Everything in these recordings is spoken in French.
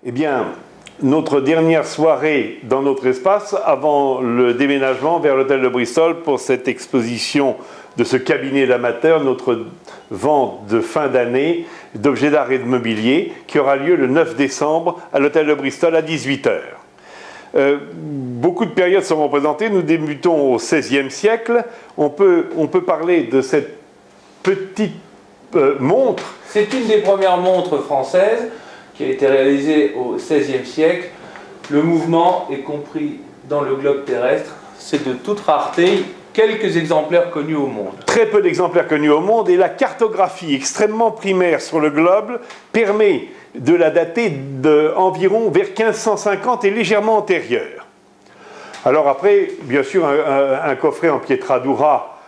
Eh bien, notre dernière soirée dans notre espace avant le déménagement vers l'hôtel de Bristol pour cette exposition de ce cabinet d'amateurs, notre vente de fin d'année d'objets d'art et de mobilier qui aura lieu le 9 décembre à l'hôtel de Bristol à 18h. Beaucoup de périodes sont représentées. Nous débutons au XVIe siècle. On peut parler de cette petite montre. C'est une des premières montres françaises qui a été réalisée au XVIe siècle. Le mouvement est compris dans le globe terrestre. C'est de toute rareté. Quelques exemplaires connus au monde. Très peu d'exemplaires connus au monde, et la cartographie extrêmement primaire sur le globe permet de la dater d'environ vers 1550 et légèrement antérieure. Alors après, bien sûr, un coffret en pietra dura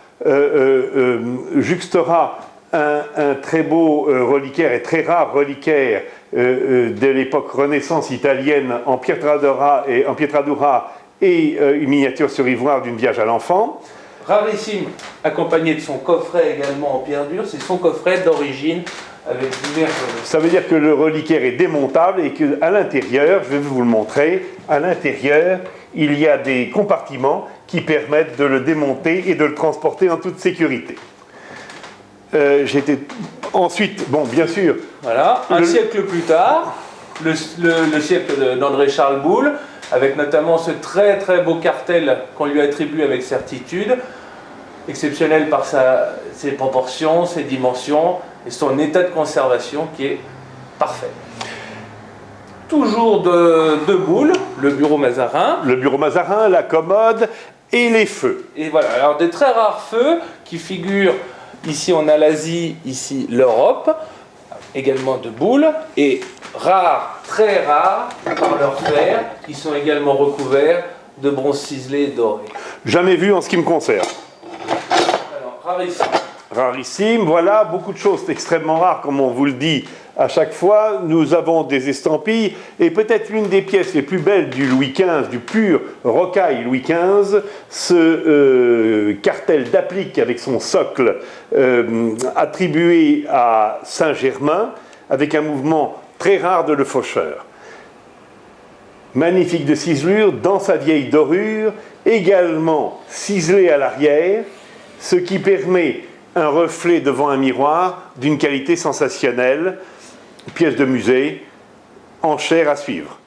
juxtera un très beau reliquaire et très rare reliquaire de l'époque Renaissance italienne en pietra dura et une miniature sur ivoire d'une Vierge à l'enfant. Rarissime, accompagné de son coffret également en pierre dure, c'est son coffret d'origine avec divers... Ça veut dire que le reliquaire est démontable et qu'à l'intérieur, je vais vous le montrer, à l'intérieur, il y a des compartiments qui permettent de le démonter et de le transporter en toute sécurité. Ensuite, bon, bien sûr... Voilà, un siècle plus tard, le siècle d'André-Charles Boulle, avec notamment ce très très beau cartel qu'on lui attribue avec certitude, exceptionnel par ses proportions, ses dimensions et son état de conservation qui est parfait. Toujours de Boulle, le bureau Mazarin. Le bureau Mazarin, la commode et les feux. Et voilà, alors des très rares feux qui figurent, ici on a l'Asie, ici l'Europe, également de Boulle, et rares, très rares, par leur fer, qui sont également recouverts de bronze ciselé et doré. Jamais vu en ce qui me concerne. Alors, rarissime. Rarissime, voilà, beaucoup de choses extrêmement rares, comme on vous le dit à chaque fois. Nous avons des estampilles, et peut-être l'une des pièces les plus belles du Louis XV, du pur rocaille Louis XV, ce cartel d'applique avec son socle attribué à Saint-Germain, avec un mouvement très rare de Le Faucheur. Magnifique de ciselure, dans sa vieille dorure, également ciselé à l'arrière, ce qui permet un reflet devant un miroir d'une qualité sensationnelle, pièce de musée, enchère à suivre.